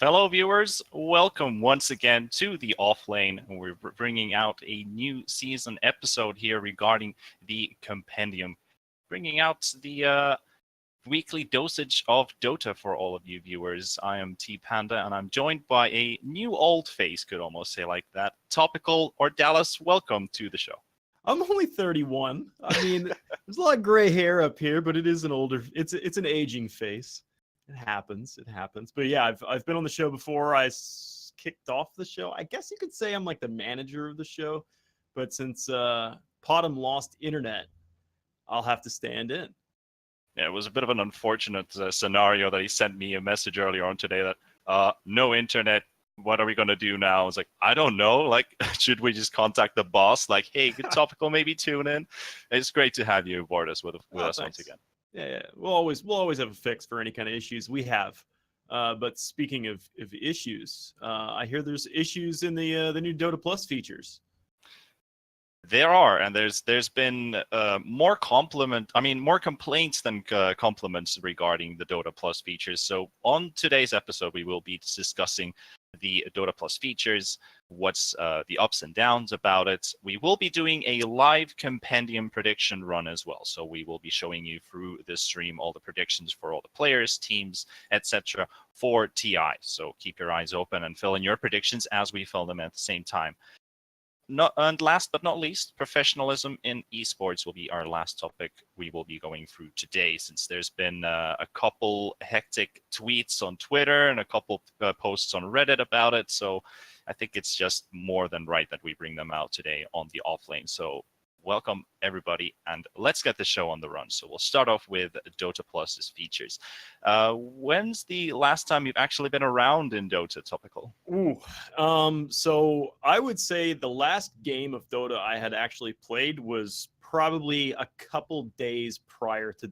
Fellow viewers, welcome once again to the Offlane. We're bringing out a new season episode here regarding the Compendium, bringing out the weekly dosage of Dota for all of you viewers. I am T Panda, and I'm joined by a new old face, could almost say like that. Topical or Dallas, welcome to the show. I'm only 31. I mean, there's a lot of gray hair up here, but it is an older. It's an aging face. It happens. It happens. But yeah, I've been on the show before. Kicked off the show. I guess you could say I'm like the manager of the show, but since Podem lost internet, I'll have to stand in. Yeah, it was a bit of an unfortunate scenario that he sent me a message earlier on today that no internet. What are we going to do now? I was like, I don't know. Like, should we just contact the boss? Like, hey, good topical, maybe tune in. It's great to have you aboard us with us once again. Yeah. We'll always have a fix for any kind of issues we have. But speaking of issues, I hear there's issues in the new Dota Plus features. There are, and there's been more complaints than compliments regarding the Dota Plus features. So on today's episode, we will be discussing the Dota Plus features, what's the ups and downs about it. We will be doing a live Compendium prediction run as well. So we will be showing you through this stream all the predictions for all the players, teams, etc. for TI. So keep your eyes open and fill in your predictions as we fill them at the same time. And last but not least, professionalism in esports will be our last topic we will be going through today, since there's been a couple hectic tweets on Twitter and a couple posts on Reddit about it. So I think it's just more than right that we bring them out today on the Offlane. So welcome, everybody, and let's get the show on the run. So we'll start off with Dota Plus's features. When's the last time you've actually been around in Dota, Topical? So I would say the last game of Dota I had actually played was probably a couple days prior to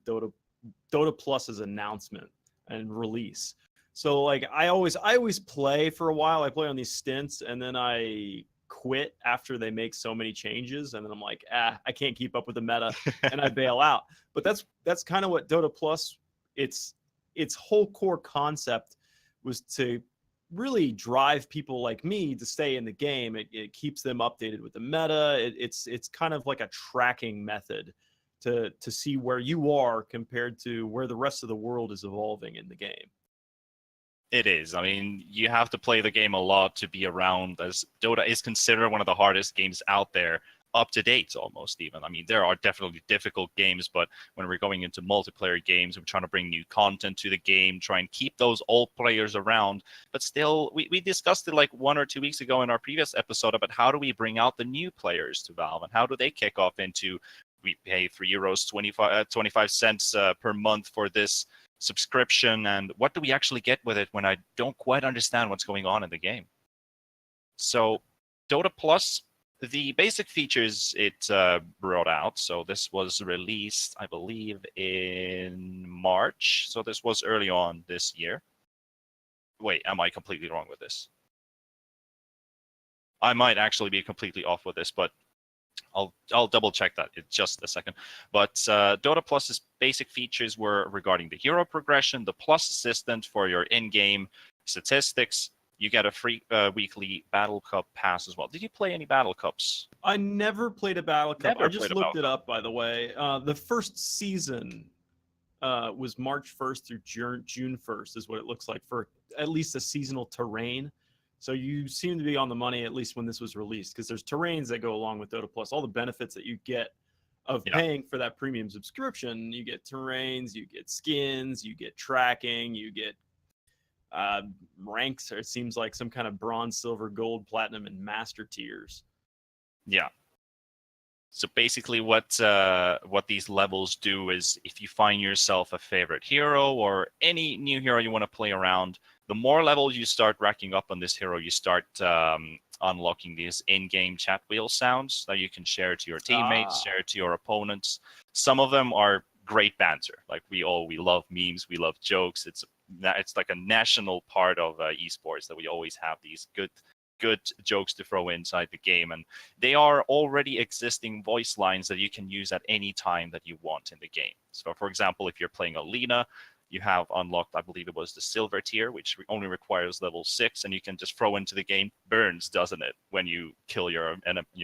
Dota Plus's announcement and release. So like I always play for a while. I play on these stints, and then I quit after they make so many changes, and then I'm like, I can't keep up with the meta, and I bail out. But that's kind of what Dota Plus, its whole core concept was to really drive people like me to stay in the game. It keeps them updated with the meta. It's kind of like a tracking method to see where you are compared to where the rest of the world is evolving in the game. It is. I mean, you have to play the game a lot to be around, as Dota is considered one of the hardest games out there, up to date almost even. I mean, there are definitely difficult games, but when we're going into multiplayer games, we're trying to bring new content to the game, try and keep those old players around. But still, we discussed it like 1 or 2 weeks ago in our previous episode about how do we bring out the new players to Valve, and how do they kick off into, we pay €3, 25 cents per month for this subscription, and what do we actually get with it when I don't quite understand what's going on in the game? So Dota Plus, the basic features it brought out. So this was released, I believe, in March. So this was early on this year. Wait, am I completely wrong with this? I might actually be completely off with this, but I'll double check that in just a second. But Dota Plus's basic features were regarding the hero progression, the Plus Assistant for your in-game statistics. You get a free weekly Battle Cup pass as well. Did you play any Battle Cups? I never played a Battle Cup. I just looked it up, by the way. The first season was March 1st through June 1st is what it looks like for at least a seasonal terrain. So you seem to be on the money, at least when this was released, because there's terrains that go along with Dota Plus. All the benefits that you get of paying for that premium subscription, you get terrains, you get skins, you get tracking, you get ranks. Or it seems like some kind of bronze, silver, gold, platinum, and master tiers. Yeah. So basically what these levels do is, if you find yourself a favorite hero or any new hero you want to play around, the more levels you start racking up on this hero, you start unlocking these in-game chat wheel sounds that you can share to your teammates, share to your opponents. Some of them are great banter. Like we love memes, we love jokes. It's like a national part of esports that we always have these good jokes to throw inside the game, and they are already existing voice lines that you can use at any time that you want in the game. So for example, if you're playing Alina, you have unlocked, I believe it was the silver tier, which only requires level 6, and you can just throw into the game. Burns, doesn't it, when you kill your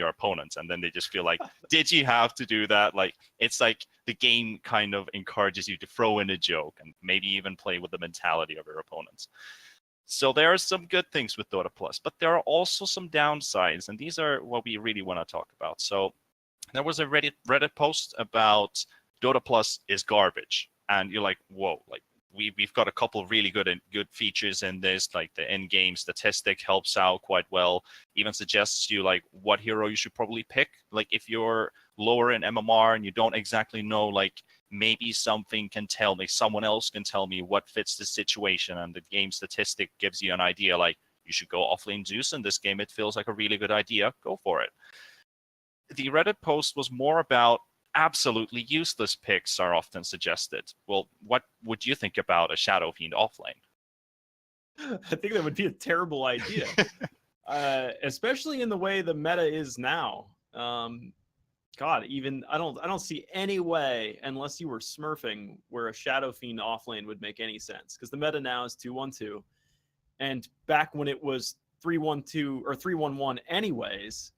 opponents, and then they just feel like, did you have to do that? Like, it's like the game kind of encourages you to throw in a joke and maybe even play with the mentality of your opponents. So there are some good things with Dota Plus, but there are also some downsides, and these are what we really want to talk about. So there was a Reddit post about Dota Plus is garbage, and you're like, whoa, like we've got a couple of really good features in this, like the end game statistic helps out quite well, even suggests you like what hero you should probably pick. Like if you're lower in MMR and you don't exactly know, like maybe something can tell me, someone else can tell me what fits the situation, and the game statistic gives you an idea, like you should go offlane Zeus in this game. It feels like a really good idea. Go for it. The Reddit post was more about absolutely useless picks are often suggested. Well, what would you think about a Shadow Fiend offlane? I think that would be a terrible idea, especially in the way the meta is now. God, even I don't see any way, unless you were smurfing, where a Shadow Fiend offlane would make any sense, because the meta now is 2-1-2, and back when it was 3-1-2 or 3-1-1 anyways,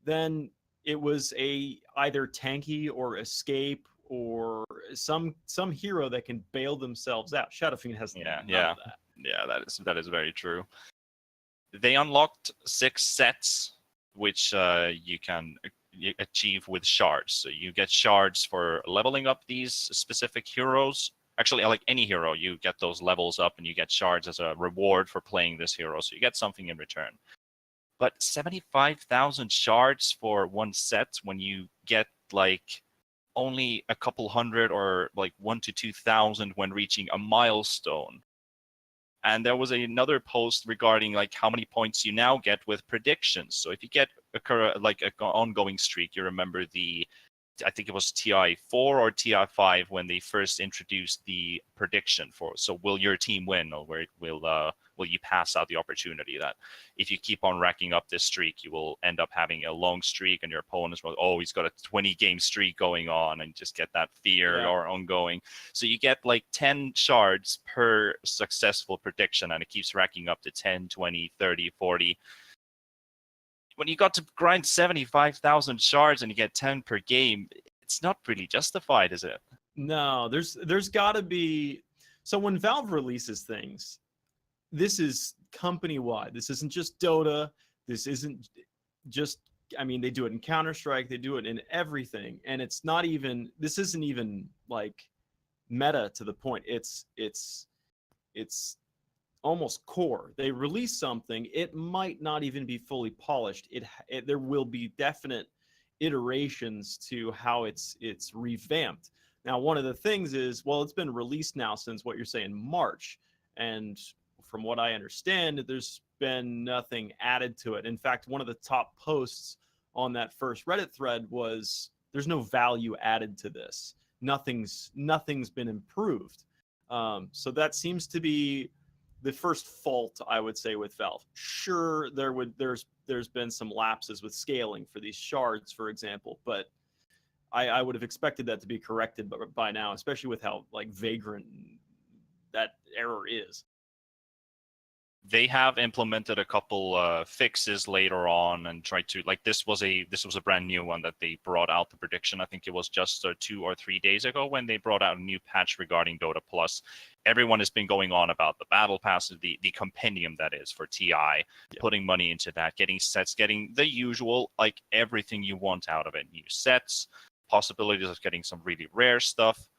then it was a either tanky or escape or some hero that can bail themselves out. Shadow Fiend has none of that. Yeah, that is very true. They unlocked 6 sets, which you can achieve with shards. So you get shards for leveling up these specific heroes. Actually, like any hero, you get those levels up and you get shards as a reward for playing this hero. So you get something in return. But 75,000 shards for one set when you get like only a couple hundred or like 1,000 to 2,000 when reaching a milestone. And there was another post regarding like how many points you now get with predictions. So if you get like an ongoing streak, you remember I think it was TI4 or TI5 when they first introduced the prediction for, so will your team win, or will you pass out the opportunity that if you keep on racking up this streak, you will end up having a long streak, and your opponents will, oh, he's got a 20-game streak going on, and just get that fear or ongoing. So you get like 10 shards per successful prediction, and it keeps racking up to 10, 20, 30, 40. When you got to grind 75,000 shards and you get 10 per game, it's not really justified, is it? No, there's got to be. So when Valve releases things, this is company-wide. This isn't just Dota. This isn't just, I mean, they do it in Counter-Strike. They do it in everything. And it's not even, this isn't even like meta to the point. It's almost core. They release something, it might not even be fully polished. There will be definite iterations to how it's revamped. Now, one of the things is, well, it's been released now since what you're saying, March, and from what I understand, there's been nothing added to it. In fact, one of the top posts on that first Reddit thread was, there's no value added to this. Nothing's been improved. So that seems to be the first fault, I would say, with Valve. Sure, there's been some lapses with scaling for these shards, for example, but I would have expected that to be corrected by now, especially with how like vagrant that error is. They have implemented a couple fixes later on and tried to, like, this was a brand new one that they brought out, the prediction. I think it was just 2 or 3 days ago when they brought out a new patch regarding Dota Plus. Everyone has been going on about the battle pass, the compendium that is for TI, putting money into that, getting sets, getting the usual, like everything you want out of it. New sets, possibilities of getting some really rare stuff.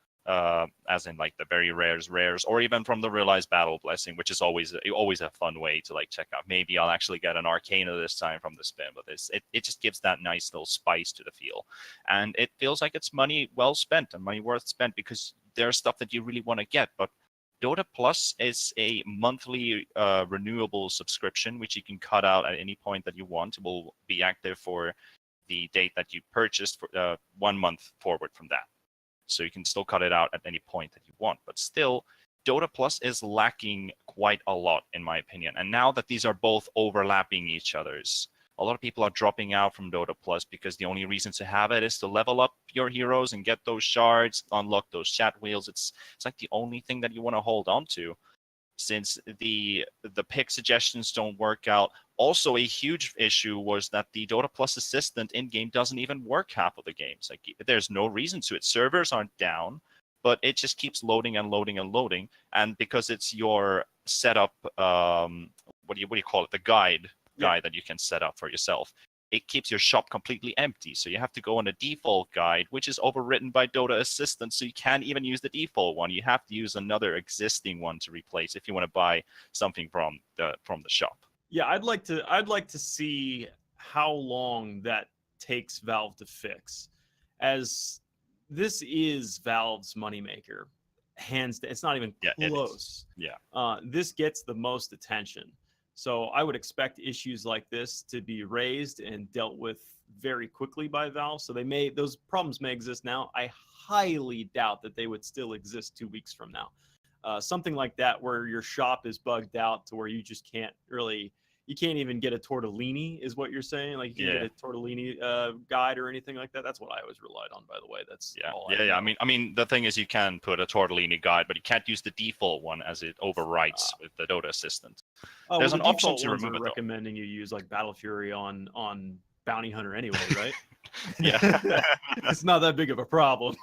As in like the very rares, or even from the realized battle blessing, which is always a fun way to like check out. Maybe I'll actually get an Arcana this time from the spin, but it just gives that nice little spice to the feel, and it feels like it's money well spent and money worth spent because there's stuff that you really want to get. But Dota Plus is a monthly renewable subscription, which you can cut out at any point that you want. It will be active for the date that you purchased for 1 month forward from that. So you can still cut it out at any point that you want. But still, Dota Plus is lacking quite a lot, in my opinion. And now that these are both overlapping each other's, A lot of people are dropping out from Dota Plus because the only reason to have it is to level up your heroes and get those shards, unlock those chat wheels. It's like the only thing that you want to hold on to, since the pick suggestions don't work out. Also, a huge issue was that the Dota Plus assistant in game doesn't even work half of the games. Like, there's no reason to it. Servers aren't down, but it just keeps loading and loading and loading. And because it's your setup, what do you call it? The guide that you can set up for yourself. It keeps your shop completely empty. So you have to go on a default guide, which is overwritten by Dota Assistant. So you can't even use the default one. You have to use another existing one to replace if you want to buy something from the shop. Yeah, I'd like to see how long that takes Valve to fix, as this is Valve's moneymaker. Hands down, it's not even close. This gets the most attention. So I would expect issues like this to be raised and dealt with very quickly by Valve. So those problems may exist now. I highly doubt that they would still exist 2 weeks from now. Something like that, where your shop is bugged out to where you just can't even get a tortellini, is what you're saying? Like, you can get a tortellini guide or anything like that. That's what I always relied on, by the way. That's all I know. I mean, the thing is, you can put a tortellini guide, but you can't use the default one as it overwrites with the Dota Assistant. There's an option to remove it, though. Recommending you use like Battle Fury on Bounty Hunter anyway, right? Yeah. It's not that big of a problem.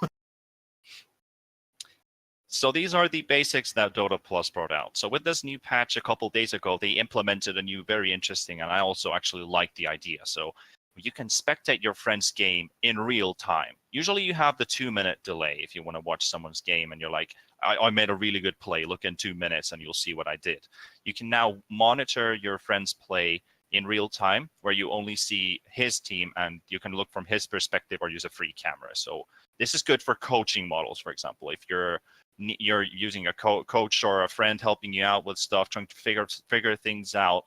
So these are the basics that Dota Plus brought out. So with this new patch a couple days ago, they implemented a new, very interesting, and I also actually like the idea. So you can spectate your friend's game in real time. Usually you have the 2-minute delay if you want to watch someone's game and you're like, I made a really good play, look in 2 minutes and you'll see what I did. You can now monitor your friend's play in real time, where you only see his team and you can look from his perspective or use a free camera. So this is good for coaching models, for example. If you're using a coach or a friend helping you out with stuff, trying to figure things out,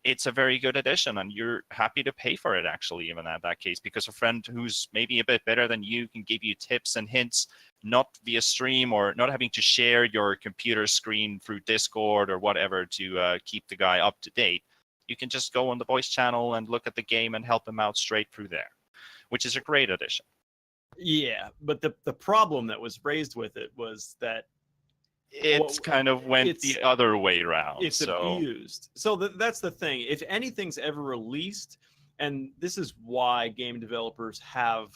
it's a very good addition, and you're happy to pay for it, actually, even at that case, because a friend who's maybe a bit better than you can give you tips and hints, not via stream, or not having to share your computer screen through Discord or whatever to keep the guy up to date. You can just go on the voice channel and look at the game and help him out straight through there, which is a great addition. Yeah, but the problem that was raised with it was that it's kind of went the other way around. It's abused. So that's the thing. If anything's ever released, and this is why game developers have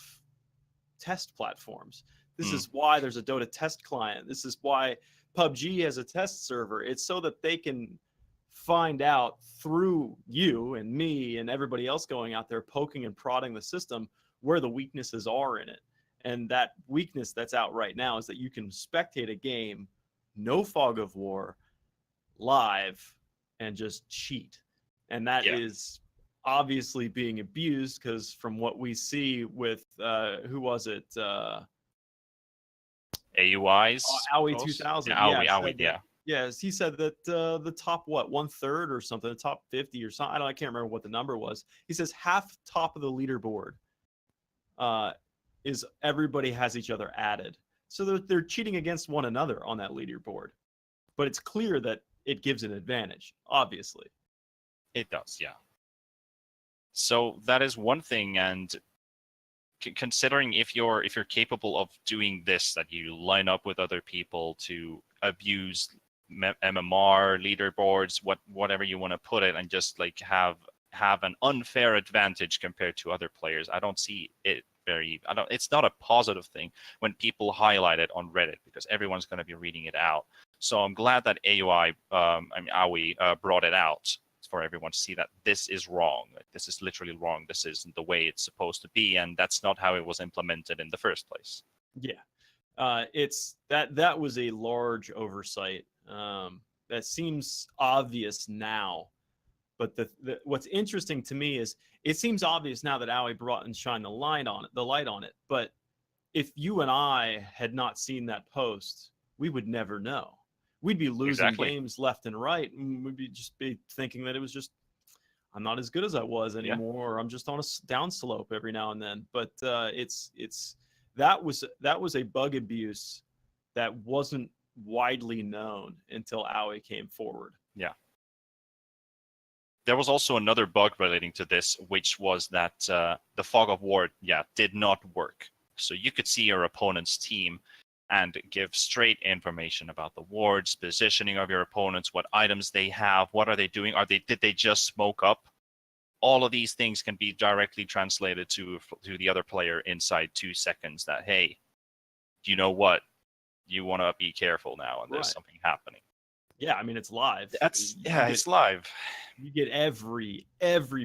test platforms. This is why there's a Dota test client. This is why PUBG has a test server. It's so that they can find out through you and me and everybody else going out there poking and prodding the system where the weaknesses are in it. And that weakness that's out right now is that you can spectate a game, no fog of war, live, and just cheat. And that is obviously being abused, because from what we see with who was it? AUI's Owie 2000. Yes, he said that the top 1/3 or something, the top 50 or something. I can't remember what the number was. He says half top of the leaderboard is everybody has each other added. So they're cheating against one another on that leaderboard. But it's clear that it gives an advantage, obviously. It does, yeah. So that is one thing, and considering if you're capable of doing this, that you line up with other people to abuse MMR leaderboards, whatever you want to put it, and just like have an unfair advantage compared to other players, I don't see it it's not a positive thing when people highlight it on Reddit, because everyone's going to be reading it out. So I'm glad that AOI, Owie brought it out for everyone to see that this is wrong. This is literally wrong. This isn't the way it's supposed to be, and that's not how it was implemented in the first place. Yeah, it's that was a large oversight. That seems obvious now, but what's interesting to me is it seems obvious now that Owie brought and shined the light on it. But if you and I had not seen that post, we would never know. We'd be losing games left and right, and we'd be thinking that it was just, I'm not as good as I was anymore, or I'm just on a down slope every now and then. But that was a bug abuse that wasn't widely known until Owie came forward. Yeah. there was also another bug relating to this, which was that the fog of war, did not work. So you could see your opponent's team and give straight information about the wards, positioning of your opponents, what items they have, what are they doing, did they just smoke up? All of these things can be directly translated to the other player inside 2 seconds. That, hey, you know what? You want to be careful now, and there's something happening. Yeah, I mean, it's live. It's live. You get every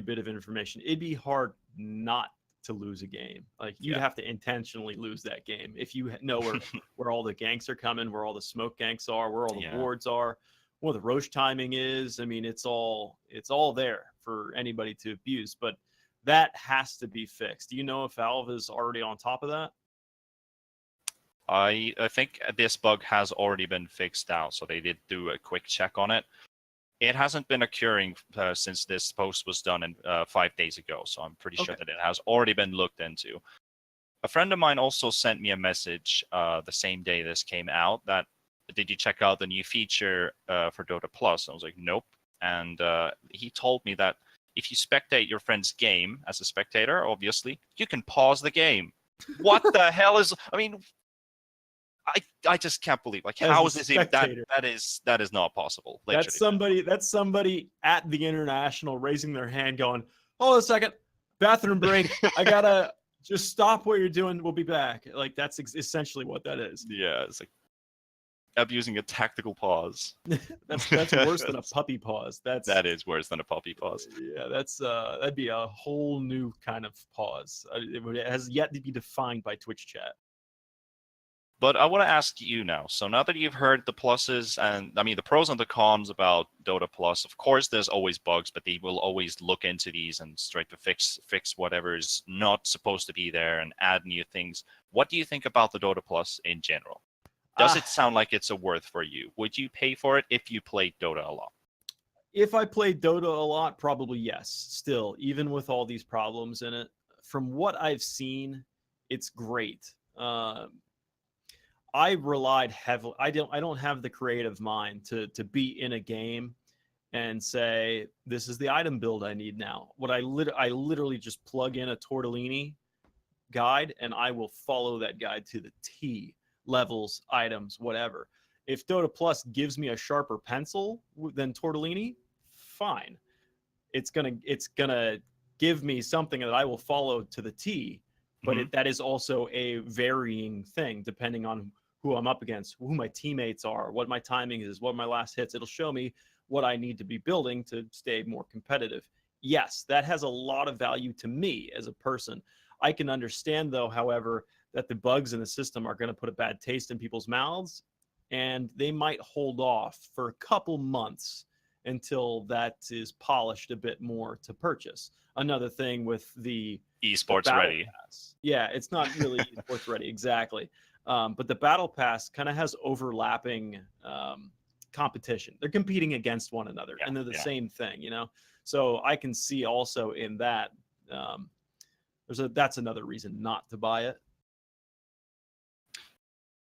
bit of information. It'd be hard not to lose a game. Like, you'd have to intentionally lose that game if you know where all the ganks are coming, where all the smoke ganks are, where all the wards are, what the roche timing is. I mean, it's all there for anybody to abuse, but that has to be fixed. Do you know if Valve is already on top of that? I think this bug has already been fixed out, so they did do a quick check on it. It hasn't been occurring since this post was done 5 days ago, so I'm pretty sure that it has already been looked into. A friend of mine also sent me a message the same day this came out that, did you check out the new feature for Dota Plus? I was like, nope. And he told me that if you spectate your friend's game as a spectator, obviously, you can pause the game. What the hell is... I mean... I just can't believe, like, how is this even that is not possible. Literally. That's somebody at the International raising their hand going, hold on a second, bathroom break. I gotta just stop what you're doing. We'll be back. Like, that's essentially what that is. Yeah, it's like abusing a tactical pause. that's worse than a puppy pause. That is worse than a puppy pause. Yeah, that'd be a whole new kind of pause. It has yet to be defined by Twitch chat. But I want to ask you now. So now that you've heard the pluses and, I mean, the pros and the cons about Dota Plus, of course, there's always bugs, but they will always look into these and try to fix whatever's not supposed to be there and add new things. What do you think about the Dota Plus in general? Does it sound like it's a worth for you? Would you pay for it if you played Dota a lot? If I played Dota a lot, probably yes. Still, even with all these problems in it, from what I've seen, it's great. I relied heavily. I don't have the creative mind to be in a game and say, this is the item build I need now. What I literally just plug in a Tortellini guide and I will follow that guide to the T. Levels, items, whatever. If Dota Plus gives me a sharper pencil than Tortellini, fine. It's gonna give me something that I will follow to the T. But that is also a varying thing depending on who I'm up against, who my teammates are, what my timing is, what my last hits. It'll show me what I need to be building to stay more competitive. Yes, that has a lot of value to me as a person. I can understand, though, however, that the bugs in the system are going to put a bad taste in people's mouths, and they might hold off for a couple months until that is polished a bit more to purchase. Another thing with the esports ready. Pass. Yeah, it's not really esports ready, exactly. But the battle pass kind of has overlapping competition. They're competing against one another, and they're the same thing, you know? So I can see also in that that's another reason not to buy it.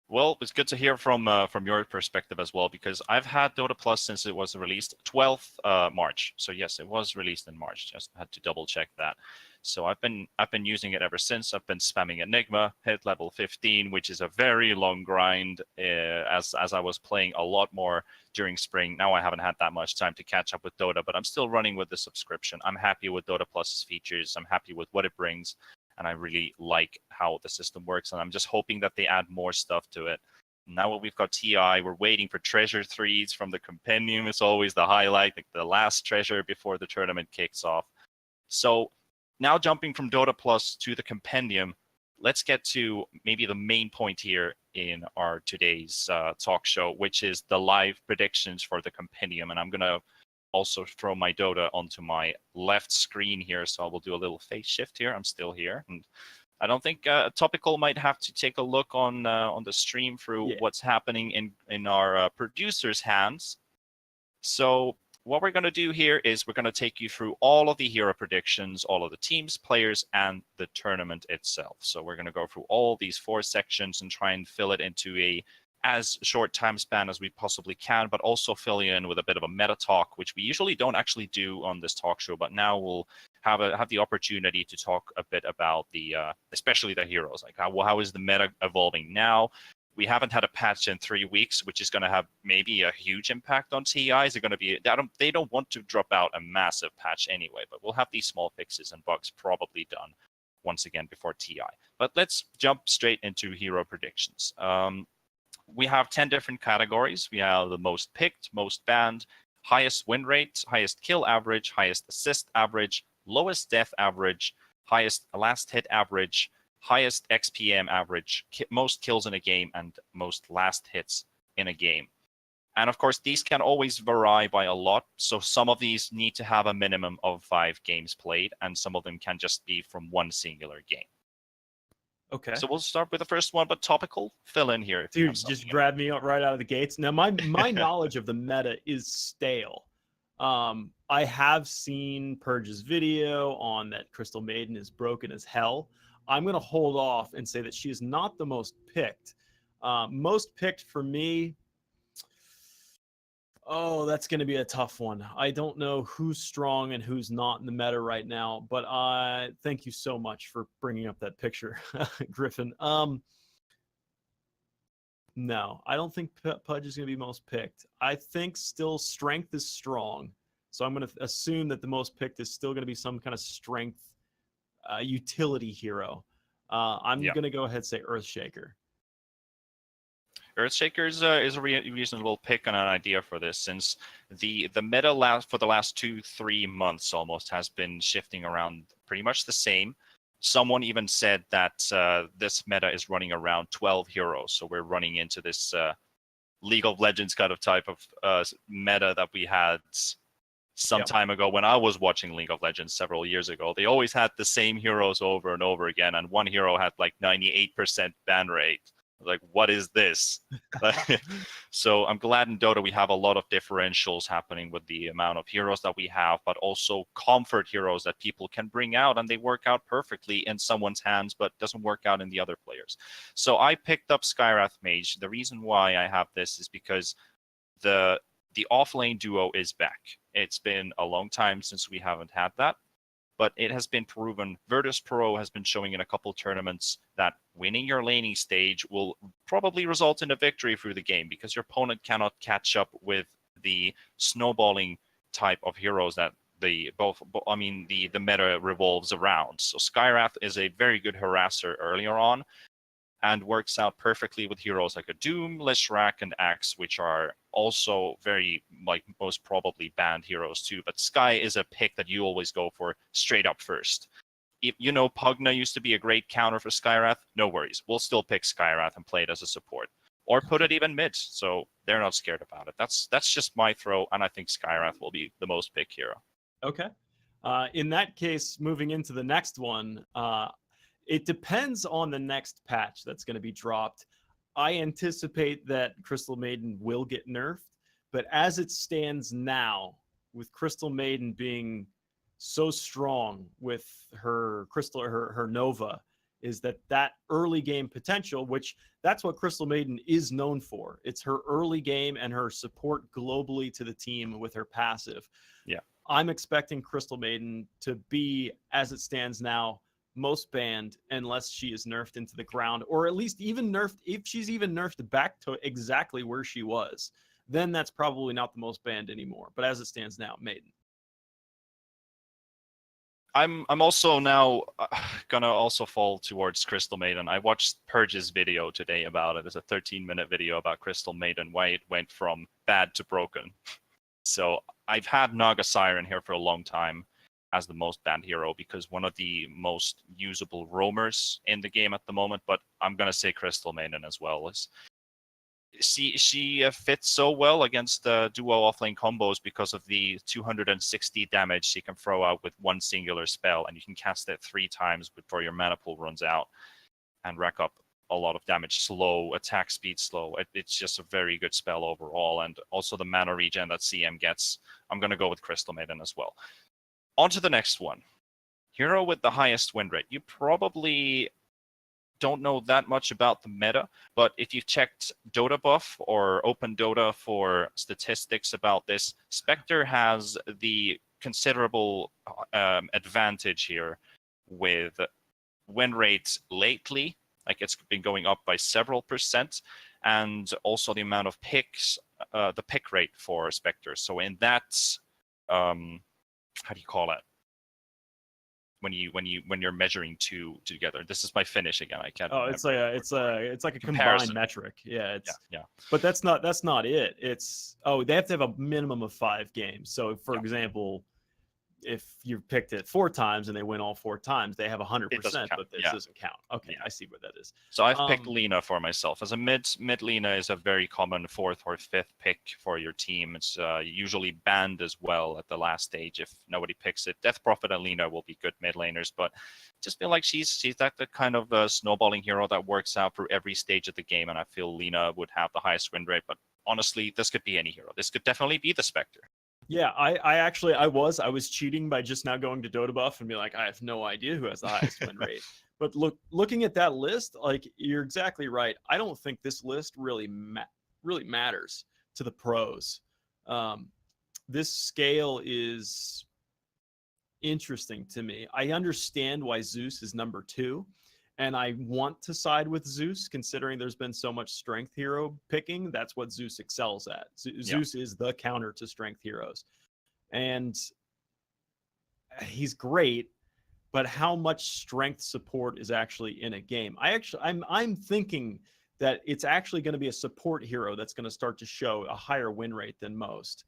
Well, it's good to hear from your perspective as well, because I've had Dota Plus since it was released 12th March. So yes, it was released in March. Just had to double check that. So I've been using it ever since. I've been spamming Enigma, hit level 15, which is a very long grind. As I was playing a lot more during spring. Now I haven't had that much time to catch up with Dota, but I'm still running with the subscription. I'm happy with Dota Plus's features. I'm happy with what it brings. And I really like how the system works. And I'm just hoping that they add more stuff to it. Now we've got TI, we're waiting for treasure 3s from the Compendium. It's always the highlight, like the last treasure before the tournament kicks off. So now jumping from Dota Plus to the Compendium, let's get to maybe the main point here in our today's talk show, which is the live predictions for the Compendium. And I'm going to also throw my Dota onto my left screen here, so I will do a little phase shift here. I'm still here, and I don't think Topical might have to take a look on the stream through what's happening in our producer's hands. So what we're going to do here is we're going to take you through all of the hero predictions, all of the teams, players, and the tournament itself. So we're going to go through all these 4 sections and try and fill it into a as short time span as we possibly can, but also fill you in with a bit of a meta talk, which we usually don't actually do on this talk show. But now we'll have the opportunity to talk a bit about the especially the heroes, like how is the meta evolving now. We haven't had a patch in 3 weeks, which is going to have maybe a huge impact on TI. Is it going to be? They don't want to drop out a massive patch anyway, but we'll have these small fixes and bugs probably done once again before TI. But let's jump straight into hero predictions. We have 10 different categories. We have the most picked, most banned, highest win rate, highest kill average, highest assist average, lowest death average, highest last hit average, highest XPM average, most kills in a game, and most last hits in a game. And of course, these can always vary by a lot. So some of these need to have a minimum of 5 games played, and some of them can just be from one singular game. Okay. So we'll start with the first one, but topical. Fill in here. Dude, just grab me right out of the gates. Now, my knowledge of the meta is stale. I have seen Purge's video on that Crystal Maiden is broken as hell. I'm going to hold off and say that she is not the most picked. Most picked for me, oh, that's going to be a tough one. I don't know who's strong and who's not in the meta right now, but thank you so much for bringing up that picture, Griffin. No, I don't think Pudge is going to be most picked. I think still strength is strong. So I'm going to assume that the most picked is still going to be some kind of strength utility hero. I'm going to go ahead and say Earthshaker. Earthshaker is a reasonable pick and an idea for this, since the meta for the last 2-3 months almost has been shifting around pretty much the same. Someone even said that this meta is running around 12 heroes, so we're running into this League of Legends kind of type of meta that we had some time ago when I was watching League of Legends several years ago. They always had the same heroes over and over again, and one hero had like 98% ban rate. Like, what is this? So I'm glad in Dota we have a lot of differentials happening with the amount of heroes that we have, but also comfort heroes that people can bring out, and they work out perfectly in someone's hands, but doesn't work out in the other players. So I picked up Skywrath Mage. The reason why I have this is because the Offlane duo is back. It's been a long time since we haven't had that, but it has been proven. Virtus Pro has been showing in a couple tournaments that winning your laning stage will probably result in a victory through the game, because your opponent cannot catch up with the snowballing type of heroes that the meta revolves around. So Skywrath is a very good harasser earlier on, and works out perfectly with heroes like a Doom, Lishrak, and Axe, which are also very, like, most probably banned heroes too. But Sky is a pick that you always go for straight up first. If you know Pugna used to be a great counter for Skywrath, no worries. We'll still pick Skywrath and play it as a support. Or put it even mid, so they're not scared about it. That's just my throw, and I think Skywrath will be the most picked hero. Okay. In that case, moving into the next one, it depends on the next patch that's going to be dropped. I anticipate that Crystal Maiden will get nerfed, but as it stands now, with Crystal Maiden being so strong with her Crystal, her Nova, is that early game potential, which that's what Crystal Maiden is known for. It's her early game and her support globally to the team with her passive. Yeah. I'm expecting Crystal Maiden to be, as it stands now, most banned unless she is nerfed into the ground, or at least even nerfed. If she's even nerfed back to exactly where she was, then that's probably not the most banned anymore. But as it stands now, Maiden. I'm also now gonna also fall towards Crystal Maiden. I watched Purge's video today about it. It's a 13-minute video about Crystal Maiden, why it went from bad to broken. So I've had Naga Siren here for a long time as the most banned hero, because one of the most usable roamers in the game at the moment. But I'm gonna say Crystal Maiden as well. She fits so well against the duo offlane combos because of the 260 damage she can throw out with one singular spell, and you can cast it 3 times before your mana pool runs out and rack up a lot of damage slow, attack speed slow. It's just a very good spell overall, and also the mana regen that CM gets. I'm gonna go with Crystal Maiden as well. On to the next one. Hero with the highest win rate. You probably don't know that much about the meta, but if you've checked Dota Buff or Open Dota for statistics about this, Spectre has the considerable advantage here with win rates lately. Like it's been going up by several percent, and also the amount of picks, the pick rate for Spectre. So in that, how do you call it? When you're measuring two together. This is my Finnish again. I can't. Oh, it's like a combined metric. Yeah, yeah. But that's not it. It's they have to have a minimum of 5 games. So for example, if you picked it 4 times and they win all 4 times, they have 100%, but this doesn't count. Okay, I see what that is. So I've picked Lina for myself. As a mid Lina is a very common 4th or 5th pick for your team. It's usually banned as well at the last stage if nobody picks it. Death Prophet and Lina will be good mid laners, but just feel like she's that the kind of snowballing hero that works out through every stage of the game, and I feel Lina would have the highest win rate. But honestly, this could be any hero. This could definitely be the Spectre. Yeah, I was cheating by just now going to Dota Buff and be like, I have no idea who has the highest win rate. But looking at that list, like you're exactly right. I don't think this list really matters to the pros. This scale is interesting to me. I understand why Zeus is number 2. And I want to side with Zeus, considering there's been so much strength hero picking. That's what Zeus excels at. Zeus is the counter to strength heroes. And he's great, but how much strength support is actually in a game? I'm thinking that it's actually going to be a support hero that's going to start to show a higher win rate than most.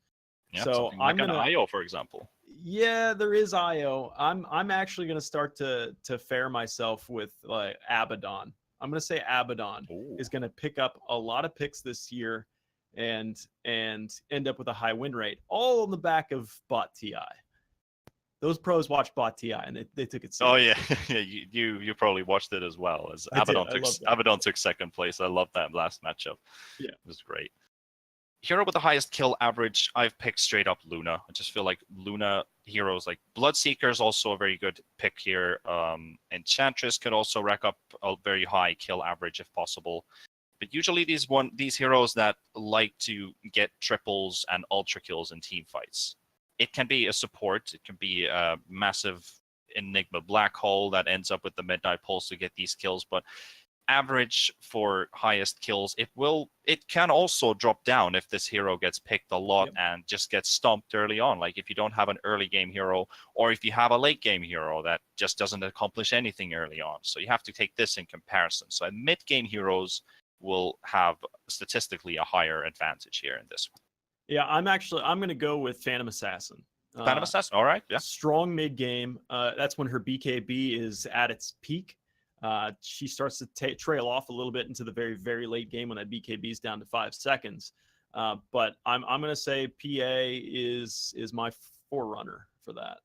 Yeah, so I'm like an IO, for example. Yeah, there is IO. I'm actually going to start to fare myself with like Abaddon. I'm going to say Abaddon is going to pick up a lot of picks this year and end up with a high win rate, all on the back of Bot TI. Those pros watched Bot TI and they took it seriously. Oh yeah, you probably watched it as well. As Abaddon took second place. I love that last matchup. Yeah, it was great. Hero with the highest kill average, I've picked straight up Luna. I just feel like Luna heroes like Bloodseeker is also a very good pick here. Enchantress could also rack up a very high kill average if possible. But usually these heroes that like to get triples and ultra kills in team fights. It can be a support. It can be a massive Enigma black hole that ends up with the Midnight Pulse to get these kills. But average for highest kills, it can also drop down if this hero gets picked a lot and just gets stomped early on. Like if you don't have an early game hero, or if you have a late game hero that just doesn't accomplish anything early on. So you have to take this in comparison. So mid game heroes will have statistically a higher advantage here in this one. Yeah, I'm going to go with Phantom Assassin. Phantom Assassin, all right, yeah. Strong mid game. That's when her BKB is at its peak. She starts to trail off a little bit into the very, very late game when that BKB is down to 5 seconds. But I'm going to say PA is my forerunner for that.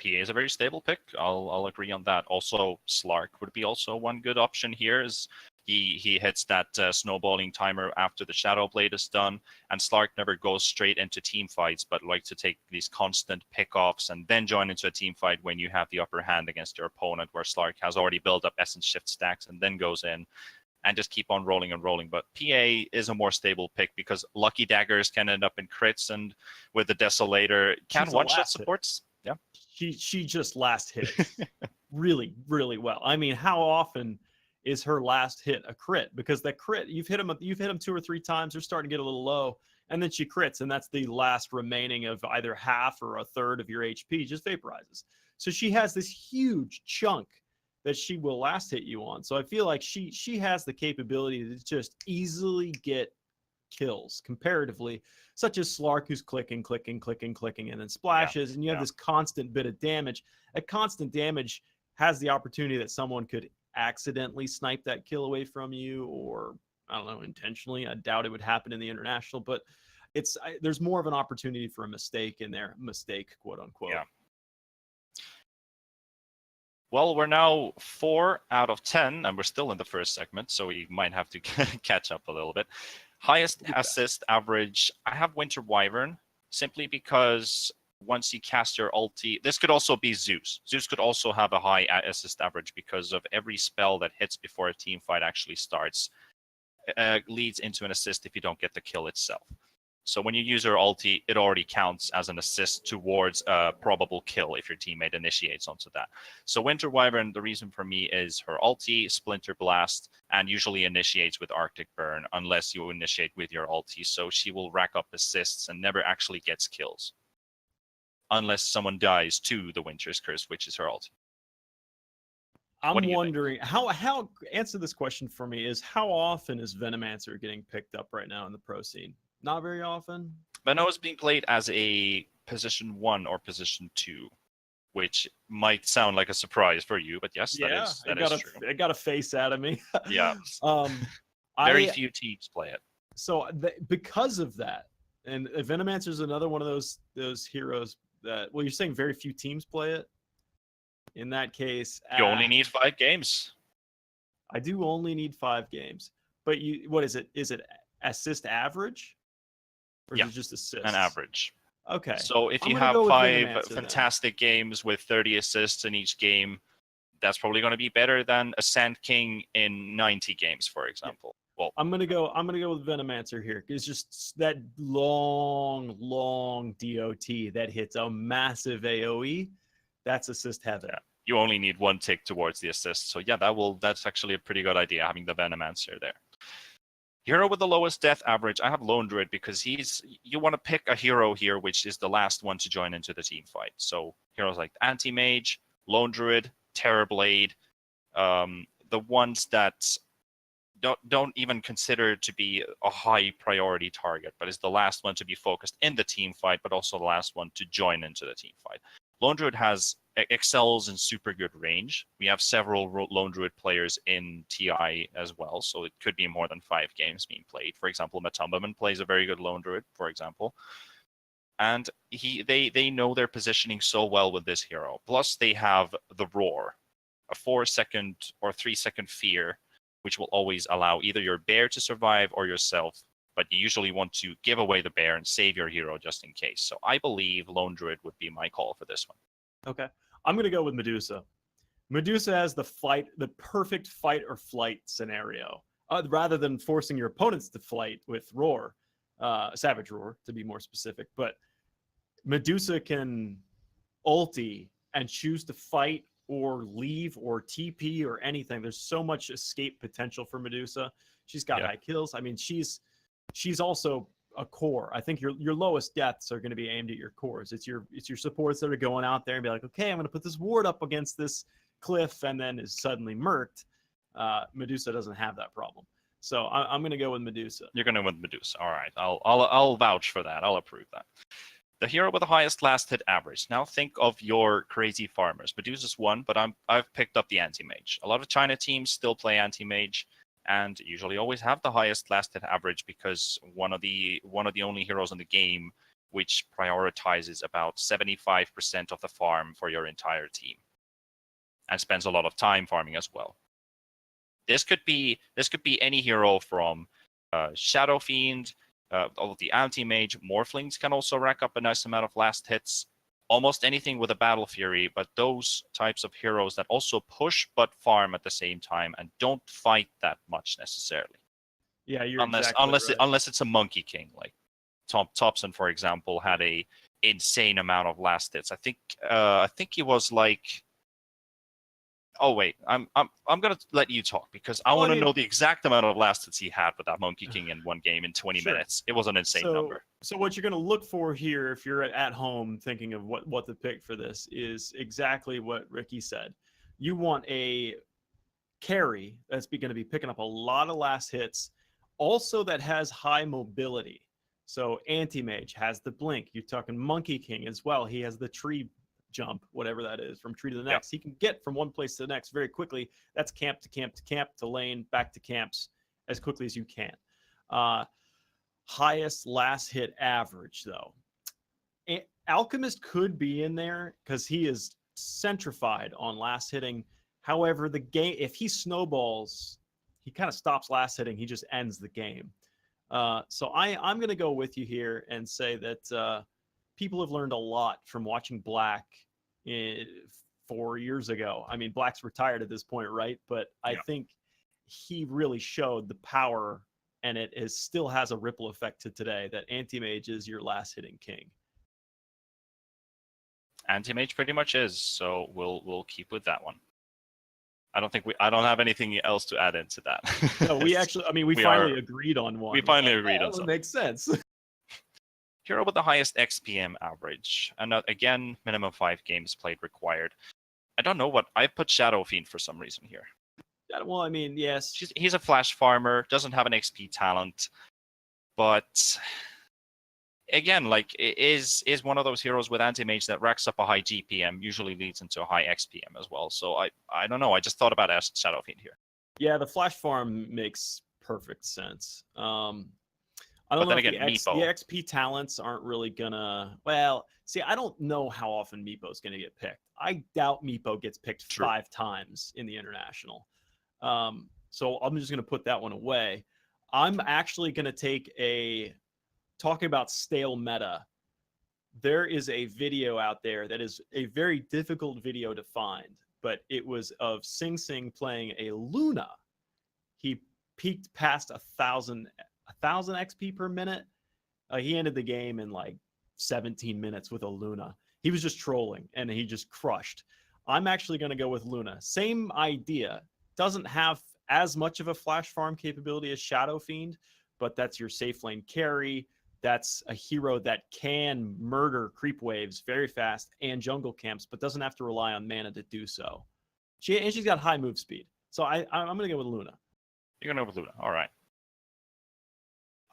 PA is a very stable pick. I'll agree on that. Also, Slark would be also one good option here. Is he hits that snowballing timer after the Shadow Blade is done, and Slark never goes straight into team fights, but like to take these constant pickoffs and then join into a team fight when you have the upper hand against your opponent, where Slark has already built up Essence Shift stacks and then goes in and just keep on rolling and rolling. But PA is a more stable pick because Lucky Daggers can end up in crits, and with the Desolator, can one-shot supports. Yeah, she just last hit really, really well. I mean, how often is her last hit a crit? Because that crit, you've hit them 2 or 3 times, they're starting to get a little low, and then she crits, and that's the last remaining of either half or a third of your HP just vaporizes. So she has this huge chunk that she will last hit you on. So I feel like she has the capability to just easily get kills comparatively, such as Slark, who's clicking, and then splashes, and you have this constant bit of damage. That constant damage has the opportunity that someone could accidentally snipe that kill away from you, or I don't know, intentionally. I doubt it would happen in the international, but there's more of an opportunity for a mistake in there, quote unquote. Yeah. Well, we're now 4 out of 10, and we're still in the first segment, so we might have to catch up a little bit. Highest assist average, I have Winter Wyvern, simply because once you cast your ulti, this could also be Zeus. Zeus could also have a high assist average because of every spell that hits before a team fight actually starts leads into an assist if you don't get the kill itself. So when you use your ulti, it already counts as an assist towards a probable kill if your teammate initiates onto that. So Winter Wyvern, the reason for me is her ulti, Splinter Blast, and usually initiates with Arctic Burn unless you initiate with your ulti. So she will rack up assists and never actually gets kills. Unless someone dies to the Winter's Curse, which is her ulti. I'm wondering how answer this question for me is how often is Venomancer getting picked up right now in the pro scene? Not very often. Veno is being played as a position 1 or position 2, which might sound like a surprise for you, but yes, that is true. It got a face out of me. Yeah. Very few teams play it. So because of that, and Venomancer is another one of those heroes that, well, you're saying very few teams play it? In that case, you only need 5 games. I do only need 5 games. But what is it? Is it assist average? Or is it just assists? An average. Okay. So if you have 5 fantastic games with 30 assists in each game, that's probably going to be better than a Sand King in 90 games, for example. Yeah. Well, I'm gonna go with Venomancer here. It's just that long DOT that hits a massive AOE. That's assist heaven. Yeah. You only need 1 tick towards the assist. So yeah, that's actually a pretty good idea, having the Venomancer there. Hero with the lowest death average, I have Lone Druid because you want to pick a hero here which is the last one to join into the team fight. So heroes like Anti-Mage, Lone Druid, Terrorblade, the ones that don't even consider to be a high priority target, but is the last one to be focused in the team fight, but also the last one to join into the team fight. Lone Druid excels in super good range. We have several Lone Druid players in TI as well, so it could be more than 5 games being played. For example, Matumbaman plays a very good Lone Druid, for example. And they know their positioning so well with this hero. Plus, they have the Roar, a 4-second or 3-second fear, which will always allow either your bear to survive or yourself, but you usually want to give away the bear and save your hero just in case. So I believe Lone Druid would be my call for this one. Okay. I'm going to go with Medusa. Medusa has the perfect fight or flight scenario. Rather than forcing your opponents to fight with Roar, Savage Roar to be more specific. But Medusa can ulti and choose to fight or leave or TP or anything. There's so much escape potential for Medusa. She's got high kills. I mean, she's also a core. I think your lowest deaths are going to be aimed at your cores. It's your supports that are going out there and be like, okay, I'm going to put this ward up against this cliff, and then is suddenly murked. Medusa doesn't have that problem, so I'm going to go with Medusa. You're going to go with Medusa. All right, I'll vouch for that. I'll approve that. The hero with the highest last hit average. Now think of your crazy farmers. Medusa's one, but I've picked up the Anti-Mage. A lot of China teams still play Anti-Mage, and usually always have the highest last hit average because one of the only heroes in the game which prioritizes about 75% of the farm for your entire team, and spends a lot of time farming as well. This could be any hero from Shadow Fiend. All of the Anti-Mage, Morphlings can also rack up a nice amount of last hits. Almost anything with a Battle Fury, but those types of heroes that also push but farm at the same time and don't fight that much necessarily. Yeah, unless it's a Monkey King, like Thompson, for example, had a insane amount of last hits. I think he was like. Oh wait, I'm gonna let you talk because I want to know the exact amount of last hits he had with that Monkey King in one game in 20 minutes. It was an insane number. So what you're gonna look for here, if you're at home thinking of what to pick for this, is exactly what Ricky said. You want a carry that's going to be picking up a lot of last hits, also that has high mobility. So Anti-Mage has the blink. You're talking Monkey King as well. He has the tree jump, whatever that is, from tree to the next. He can get from one place to the next very quickly. That's camp to camp to camp to lane, back to camps as quickly as you can. Highest last hit average, though. Alchemist could be in there because he is centrified on last hitting. However, the game, if he snowballs, he kind of stops last hitting. He just ends the game. So I'm going to go with you here and say that people have learned a lot from watching Black 4 years ago. I mean, Black's retired at this point, right? But I think he really showed the power, and still has a ripple effect to today, that Anti-Mage is your last hitting king. Anti-Mage pretty much is, so we'll keep with that one. I don't have anything else to add into that. No, we finally agreed on one. We finally agreed on something. That makes sense. Hero with the highest XPM average, and again, minimum 5 games played required. I don't know what I put Shadow Fiend for some reason here. Well, I mean, yes, he's a flash farmer, doesn't have an XP talent, but again, like, is one of those heroes with anti-mage that racks up a high GPM, usually leads into a high XPM as well. So I don't know. I just thought about Shadow Fiend here. Yeah, the flash farm makes perfect sense. I don't know if the XP talents aren't really gonna. Well, see, I don't know how often Meepo's gonna get picked. I doubt Meepo gets picked 5 times in the international. So I'm just gonna put that one away. I'm actually gonna take talking about stale meta. There is a video out there that is a very difficult video to find, but it was of Sing Sing playing a Luna. He peaked past 1,000 XP per minute. He ended the game in like 17 minutes with a Luna. He was just trolling, and he just crushed. I'm actually going to go with Luna. Same idea. Doesn't have as much of a flash farm capability as Shadow Fiend, but that's your safe lane carry. That's a hero that can murder creep waves very fast and jungle camps, but doesn't have to rely on mana to do so. She's got high move speed. So I'm going to go with Luna. You're going to go with Luna. All right.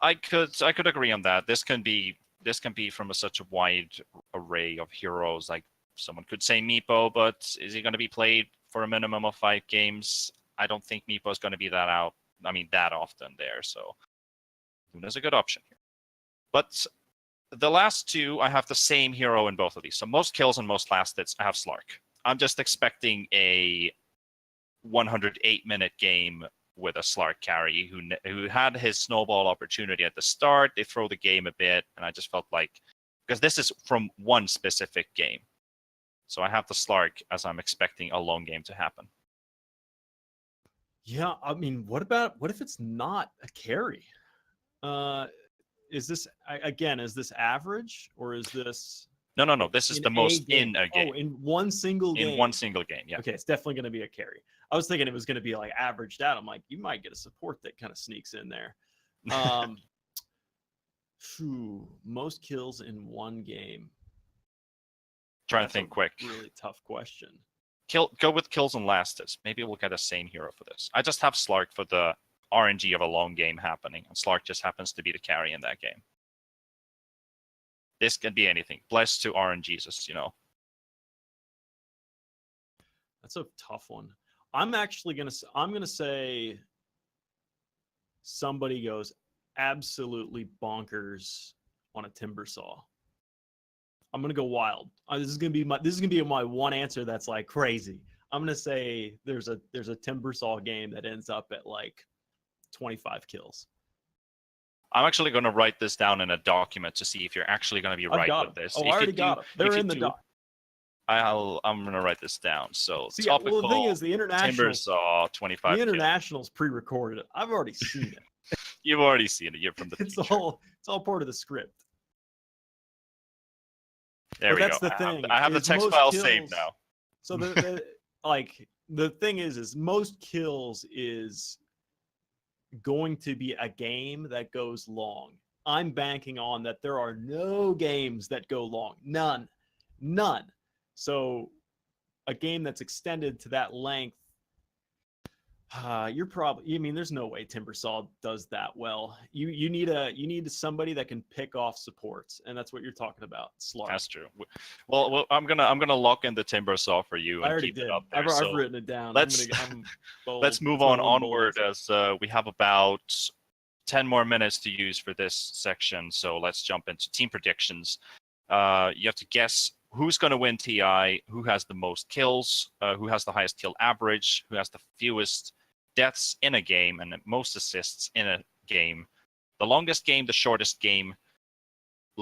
I could agree on that. This can be from such a wide array of heroes. Like, someone could say Meepo, but is he going to be played for a minimum of 5 games? I don't think Meepo is going to be that often there. So Luna's a good option here. But the last two, I have the same hero in both of these. So most kills and most last hits, I have Slark. I'm just expecting a 108-minute game with a Slark carry who had his snowball opportunity at the start. They throw the game a bit, and I just felt like, because this is from one specific game, so I have the Slark as I'm expecting a long game to happen. Yeah, I mean, what if it's not a carry? Is this average, or is this? No. This is the most in a game. Oh, in one single game. In one single game, yeah. Okay, it's definitely going to be a carry. I was thinking it was going to be like averaged out. I'm like, you might get a support that kind of sneaks in there. Most kills in one game. Trying to think quick. Really tough question. Go with kills and last hits. Maybe we'll get a same hero for this. I just have Slark for the RNG of a long game happening, and Slark just happens to be the carry in that game. This can be anything. Blessed to RNGs, That's a tough one. I'm gonna say somebody goes absolutely bonkers on a timber saw. I'm gonna go wild. This is gonna be my one answer that's like crazy. I'm gonna say there's a timber saw game that ends up at like 25 kills. I'm actually going to write this down in a document to see if you're actually going to be right with this. Oh, I already got it. They're in the doc. I'm going to write this down. So topical. Well, the thing is, the international Timbersaw 25. The international's pre-recorded. I've already seen it. You've already seen it. You're from the. It's all part of the script. There we go. That's the thing. I have the text file saved now. So the thing is most kills is going to be a game that goes long. I'm banking on that there are no games that go long. None. So a game that's extended to that length, there's no way Timbersaw does that well. You need somebody that can pick off supports, and that's what you're talking about. Slark. That's true. Well, I'm gonna lock in the Timbersaw for you and keep it up there. I've written it down. Let's move onward as we have about 10 more minutes to use for this section. So let's jump into team predictions. You have to guess who's going to win TI, who has the most kills, who has the highest kill average, who has the fewest deaths in a game, and the most assists in a game. The longest game, the shortest game,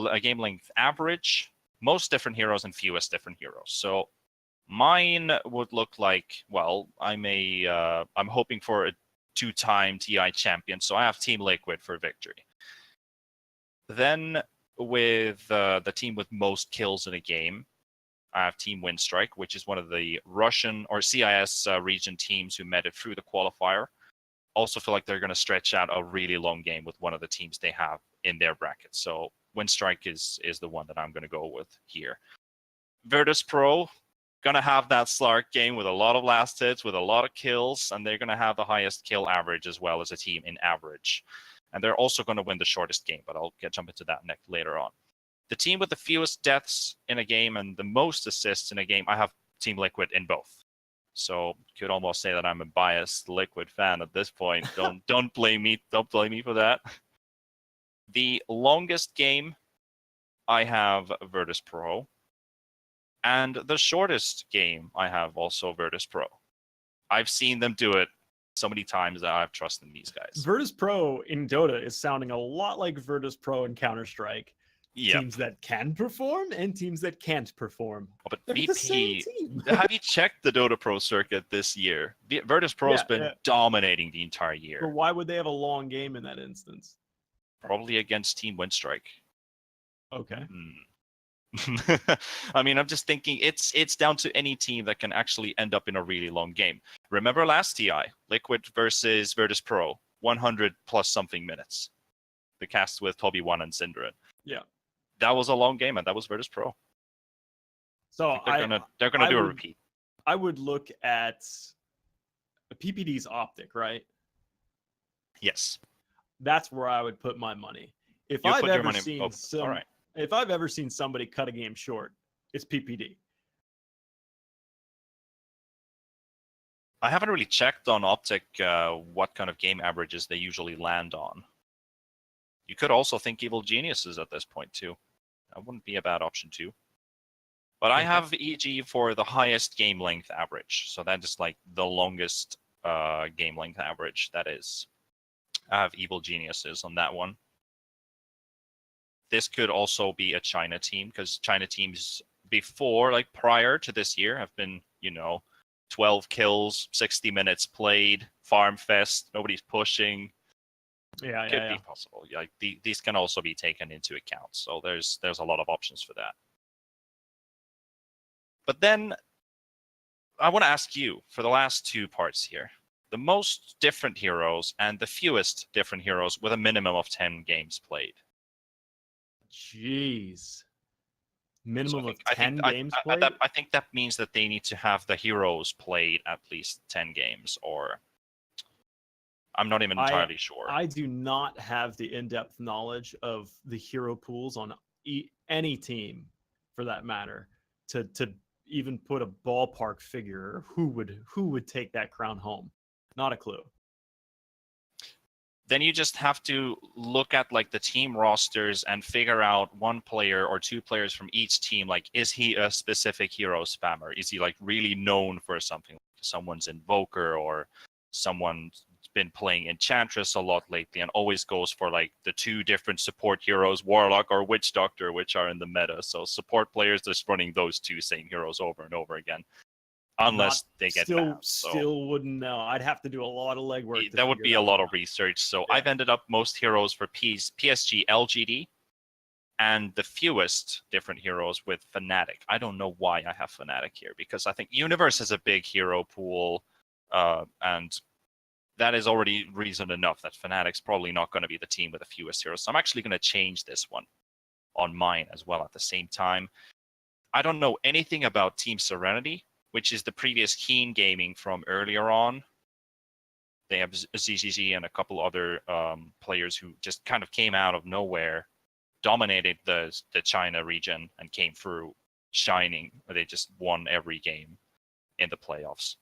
a game length average, most different heroes and fewest different heroes. So mine would look like, well, I'm hoping for a 2-time TI champion, so I have Team Liquid for victory. Then with the team with most kills in a game, I have Team Windstrike, which is one of the Russian or CIS region teams who made it through the qualifier. Also feel like they're going to stretch out a really long game with one of the teams they have in their bracket. So Windstrike is the one that I'm going to go with here. Virtus Pro, going to have that Slark game with a lot of last hits, with a lot of kills, and they're going to have the highest kill average as well as a team in average. And they're also going to win the shortest game, but I'll jump into that later on. The team with the fewest deaths in a game and the most assists in a game, I have Team Liquid in both. So could almost say that I'm a biased Liquid fan at this point. Don't blame me. Don't blame me for that. The longest game, I have Virtus Pro. And the shortest game, I have also Virtus Pro. I've seen them do it so many times that I've trusted in these guys. Virtus Pro in Dota is sounding a lot like Virtus Pro in Counter-Strike. Yep. Teams that can perform and teams that can't perform. Oh, but They're VP, the same team. have you checked the Dota Pro circuit this year? Virtus Pro's been dominating the entire year. But why would they have a long game in that instance? Probably against Team Windstrike. Okay. I mean, I'm just thinking it's down to any team that can actually end up in a really long game. Remember last TI, Liquid versus Virtus Pro, 100 plus something minutes. The cast with Toby 1 and Syndra. Yeah. That was a long game, and that was Virtus Pro. So they're gonna do a repeat. I would look at PPD's Optic, right? Yes. That's where I would put my money. If You I've put your ever money- seen oh, some, all right. if I've ever seen somebody cut a game short, it's PPD. I haven't really checked on Optic what kind of game averages they usually land on. You could also think Evil Geniuses at this point too. That wouldn't be a bad option too. But I have EG for the highest game length average. So that is like the longest game length average that is. I have Evil Geniuses on that one. This could also be a China team because China teams before, like prior to this year, have been, 12 kills, 60 minutes played, farm fest, nobody's pushing. Yeah, Could be possible. Like these can also be taken into account. So there's a lot of options for that. But then I want to ask you for the last two parts here. The most different heroes and the fewest different heroes with a minimum of 10 games played. Jeez. Minimum So of 10 games played? I think that means that they need to have the heroes played at least 10 games, or I'm not even entirely sure. I do not have the in-depth knowledge of the hero pools on any team, for that matter, to even put a ballpark figure who would take that crown home. Not a clue. Then you just have to look at like the team rosters and figure out one player or two players from each team. Like, is he a specific hero spammer? Is he like really known for something? Someone's Invoker or someone's been playing Enchantress a lot lately and always goes for like the two different support heroes, Warlock or Witch Doctor, which are in the meta. So support players just running those two same heroes over and over again. Unless they get banned. Still wouldn't know. I'd have to do a lot of legwork. That would be a lot of research. So yeah. I've ended up most heroes for PSG LGD and the fewest different heroes with Fnatic. I don't know why I have Fnatic here because I think Universe has a big hero pool and that is already reason enough that Fnatic's probably not going to be the team with the fewest heroes. So I'm actually going to change this one on mine as well at the same time. I don't know anything about Team Serenity, which is the previous Keen Gaming from earlier on. They have ZZZ and a couple other players who just kind of came out of nowhere, dominated the China region, and came through shining. They just won every game in the playoffs.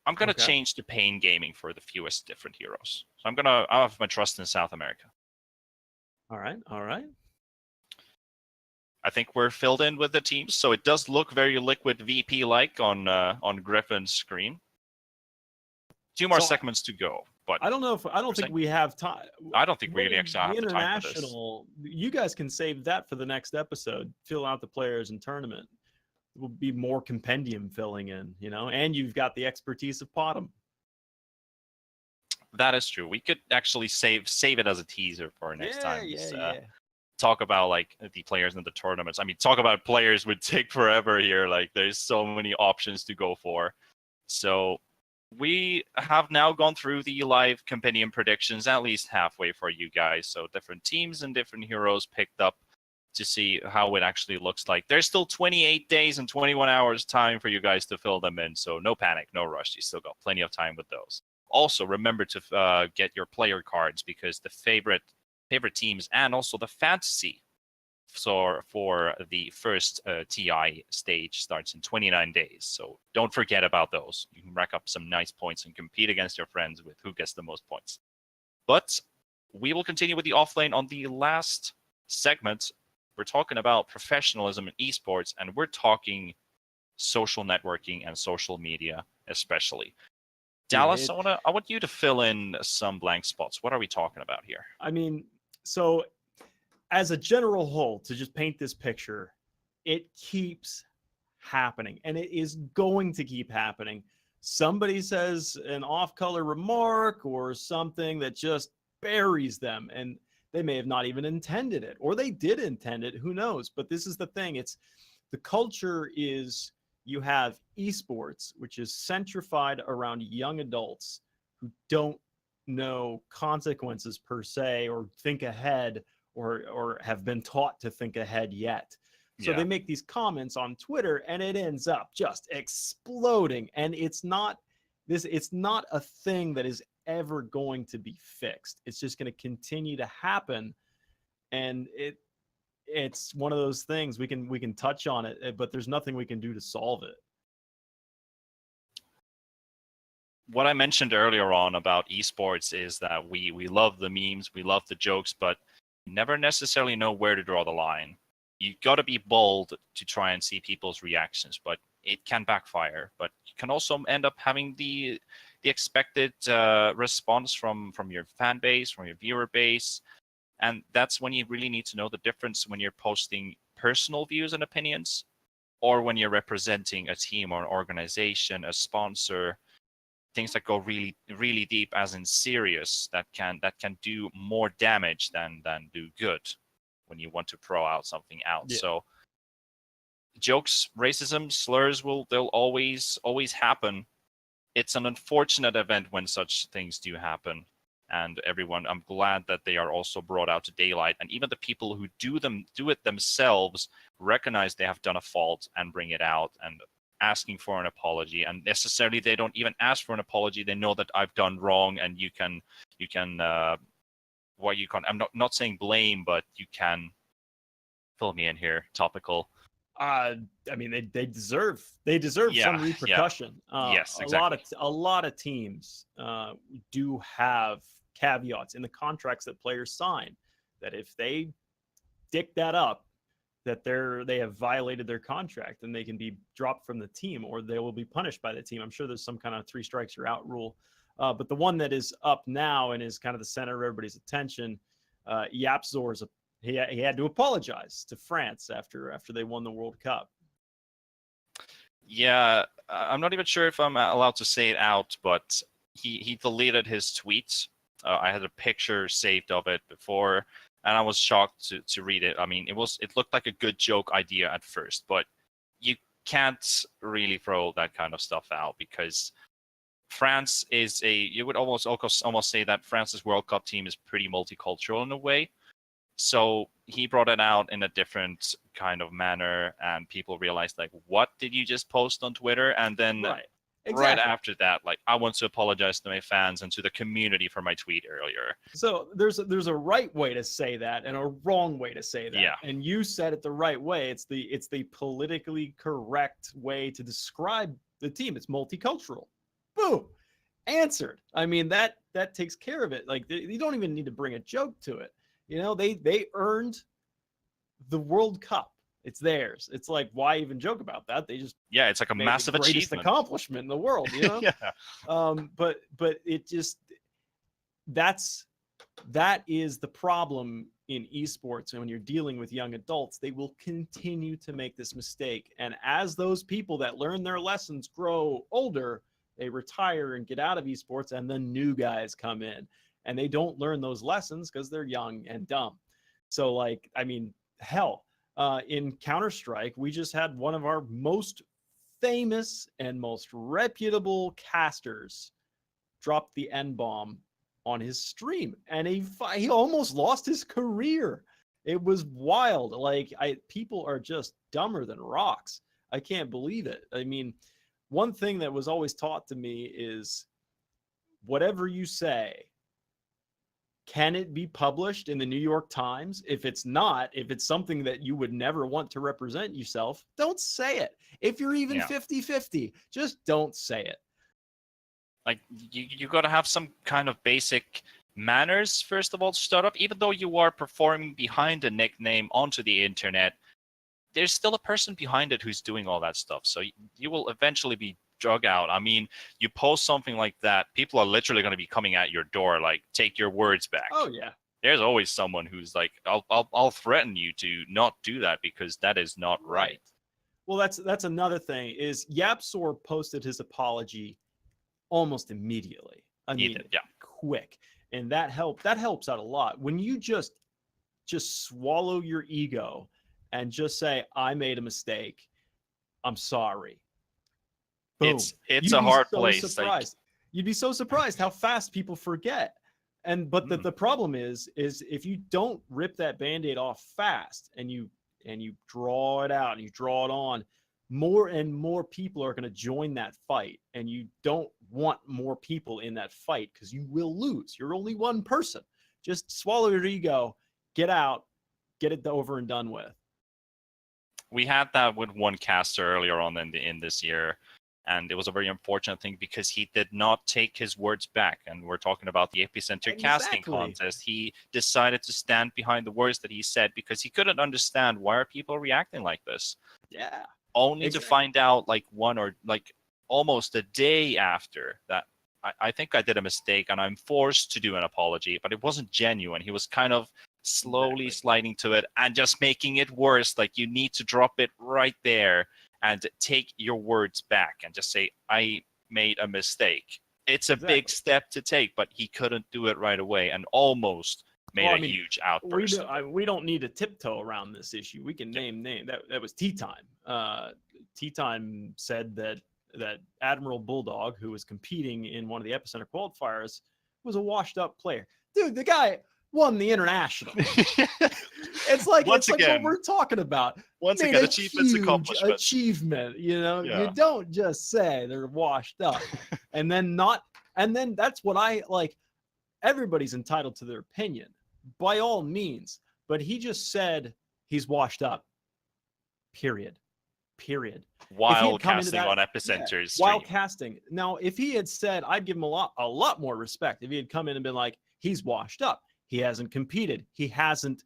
I'm going to change to Pain Gaming for the fewest different heroes. So I'll have my trust in South America. All right. I think we're filled in with the teams, so it does look very Liquid VP-like on Griffin's screen. Two more segments to go. But I don't know if I don't think we have time. I don't think we actually have the time for this. International, you guys can save that for the next episode. Fill out the players and tournament. It will be more compendium filling in, and you've got the expertise of Potom. That is true. We could actually save it as a teaser for next time. Yeah. Talk about like the players in the tournaments. I mean, talk about players would take forever here. Like, there's so many options to go for. So we have now gone through the live compendium predictions, at least halfway for you guys. So different teams and different heroes picked up to see how it actually looks like. There's still 28 days and 21 hours time for you guys to fill them in. So no panic, no rush. You still got plenty of time with those. Also, remember to get your player cards, because the favorite teams and also the fantasy for the first TI stage starts in 29 days. So don't forget about those. You can rack up some nice points and compete against your friends with who gets the most points. But we will continue with the offlane on the last segment. We're talking about professionalism in esports, and we're talking social networking and social media especially. Dallas, I want you to fill in some blank spots. What are we talking about here? I mean, so as a general whole, to just paint this picture, it keeps happening, and it is going to keep happening. Somebody says an off-color remark or something that just buries them, and they may have not even intended it, or they did intend it. Who knows? But this is the thing. It's the culture is you have esports, which is centrified around young adults who don't know consequences per se, or think ahead, or have been taught to think ahead yet. So they make these comments on Twitter, and it ends up just exploding. And it's not a thing that is ever going to be fixed. It's just going to continue to happen. And it's one of those things we can touch on it, but there's nothing we can do to solve it. What I mentioned earlier on about esports is that we love the memes, we love the jokes, but never necessarily know where to draw the line. You got to be bold to try and see people's reactions, but it can backfire. But you can also end up having the expected response from your fan base, from your viewer base. And that's when you really need to know the difference when you're posting personal views and opinions, or when you're representing a team or an organization, a sponsor, things that go really, really deep, as in serious, that can do more damage than do good when you want to pro out something out. Yeah. So jokes, racism, slurs they'll always happen. It's an unfortunate event when such things do happen. And I'm glad that they are also brought out to daylight. And even the people who do it themselves recognize they have done a fault and bring it out and asking for an apology. And necessarily they don't even ask for an apology. They know that I've done wrong, and you can I'm not saying blame, but you can fill me in here. Topical. I mean, they deserve some repercussion. Yes, exactly. A lot of teams do have caveats in the contracts that players sign, that if they dick that up, that they have violated their contract, and they can be dropped from the team, or they will be punished by the team. I'm sure there's some kind of 3 strikes you're out rule. But the one that is up now and is kind of the center of everybody's attention, Yapzor he had to apologize to France after they won the World Cup. Yeah, I'm not even sure if I'm allowed to say it out, but he deleted his tweets. I had a picture saved of it before, and I was shocked to read it. I mean, it looked like a good joke idea at first, but you can't really throw that kind of stuff out, because France is you would almost say that France's World Cup team is pretty multicultural in a way. So he brought it out in a different kind of manner, and people realized, like, what did you just post on Twitter? And then right after that, like, I want to apologize to my fans and to the community for my tweet earlier. So there's a right way to say that and a wrong way to say that. Yeah. And you said it the right way. It's the politically correct way to describe the team. It's multicultural. Boom. Answered. I mean, that takes care of it. Like, you don't even need to bring a joke to it. They earned the World Cup. It's theirs. It's like, why even joke about that? They just it's like a massive greatest achievement, accomplishment in the world. Yeah. But it just, that is the problem in esports. And when you're dealing with young adults, they will continue to make this mistake. And as those people that learn their lessons grow older, they retire and get out of esports, and then new guys come in and they don't learn those lessons because they're young and dumb. So like, I mean, hell, in Counter-Strike, we just had one of our most famous and most reputable casters drop the N-bomb on his stream, and he almost lost his career. It was wild. Like, people are just dumber than rocks. I can't believe it. I mean, one thing that was always taught to me is whatever you say, can it be published in the New York Times? If it's not, if it's something that you would never want to represent yourself, don't say it. If you're even 50-50, just don't say it. Like, you got to have some kind of basic manners, first of all, to start up. Even though you are performing behind a nickname onto the internet, there's still a person behind it who's doing all that stuff. So you will eventually be drug out. I mean, you post something like that, people are literally going to be coming at your door, like, take your words back. Oh, yeah. There's always someone who's like, I'll threaten you to not do that because that is not right. Well, that's another thing is Yapsor posted his apology almost immediately. He did, yeah. Quick. And that helps out a lot. When you just swallow your ego and just say, I made a mistake, I'm sorry. Boom. It's a hard place. Like, you'd be so surprised how fast people forget. But the problem is if you don't rip that Band-Aid off fast and you draw it out and you draw it on, more and more people are going to join that fight, and you don't want more people in that fight because you will lose. You're only one person. Just swallow your ego, get out, get it over and done with. We had that with one caster earlier on in this year, and it was a very unfortunate thing because he did not take his words back. And we're talking about the Epicenter casting contest. He decided to stand behind the words that he said because he couldn't understand why are people reacting like this. Yeah. Only to find out like almost a day after that, I think I did a mistake and I'm forced to do an apology, but it wasn't genuine. He was kind of slowly sliding to it and just making it worse. Like, you need to drop it right there and take your words back and just say, I made a mistake. It's a big step to take, but he couldn't do it right away and almost made a huge outburst. We don't need to tiptoe around this issue. We can name that was Tea Time. Tea Time said that Admiral Bulldog, who was competing in one of the Epicenter qualifiers, was a washed up player. Dude, the guy won the international. It's like what we're talking about. Once again, achievement's accomplishment. Achievement, you don't just say they're washed up and then that's what I like. Everybody's entitled to their opinion by all means, but he just said he's washed up. Period. While casting on Epicenter's stream. While casting. Now, if he had said, I'd give him a lot more respect. If he had come in and been like, he's washed up. He hasn't competed. He hasn't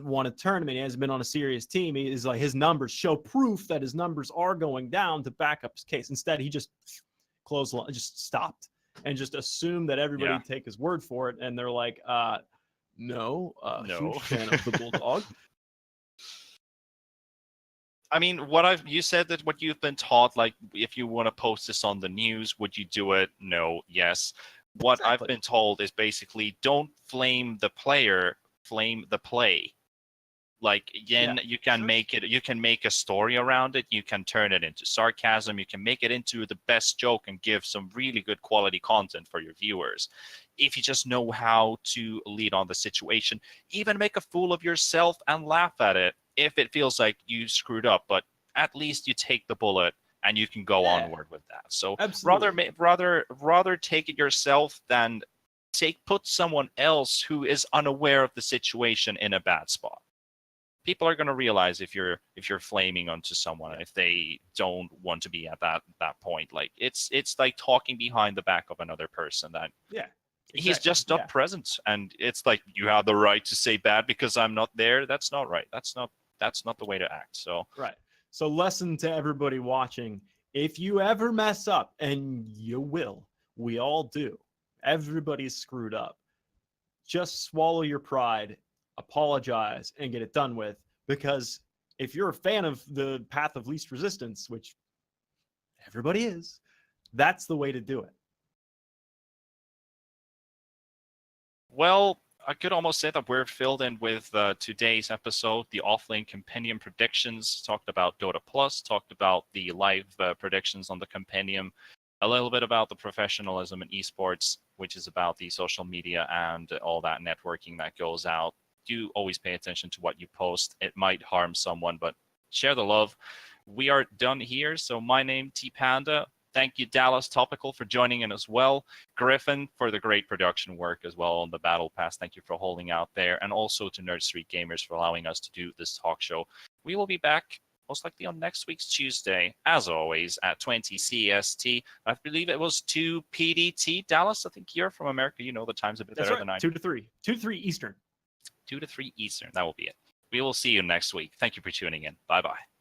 won a tournament. He hasn't been on a serious team. He is like, his numbers show proof that his numbers are going down to back up his case. Instead, he just just stopped and just assumed that everybody would take his word for it. And they're like, no. Huge fan of the Bulldog. I mean, you said that what you've been taught, like, if you want to post this on the news, would you do it? No, yes. What I've been told is basically don't flame the player, flame the play. Like, again, you can make a story around it. You can turn it into sarcasm. You can make it into the best joke and give some really good quality content for your viewers. If you just know how to lead on the situation, even make a fool of yourself and laugh at it if it feels like you screwed up, but at least you take the bullet and you can go onward with that. So rather take it yourself than put someone else who is unaware of the situation in a bad spot. People are going to realize if you're flaming onto someone, if they don't want to be at that point. Like, it's like talking behind the back of another person that he's just not present, and it's like, you have the right to say bad because I'm not there. That's not right. That's not the way to act. So So lesson to everybody watching: if you ever mess up, and you will, we all do, everybody's screwed up. just swallow your pride, apologize, and get it done with. Because if you're a fan of the path of least resistance, which everybody is, that's the way to do it. Well, I could almost say that we're filled in with today's episode, the Offlane Compendium predictions, talked about Dota Plus, talked about the live predictions on the Compendium, a little bit about the professionalism in esports, which is about the social media and all that networking that goes out. Do always pay attention to what you post. It might harm someone, but share the love. We are done here. So my name, T Panda. Thank you, Dallas Topical, for joining in as well. Griffin for the great production work as well on the Battle Pass. Thank you for holding out there. And also to Nerd Street Gamers for allowing us to do this talk show. We will be back most likely on next week's Tuesday, as always, at 20 CST. I believe it was 2 PDT. Dallas, I think you're from America. You know the time's a bit better than I do. 2 to 3. 2 to 3 Eastern. 2 to 3 Eastern. That will be it. We will see you next week. Thank you for tuning in. Bye-bye.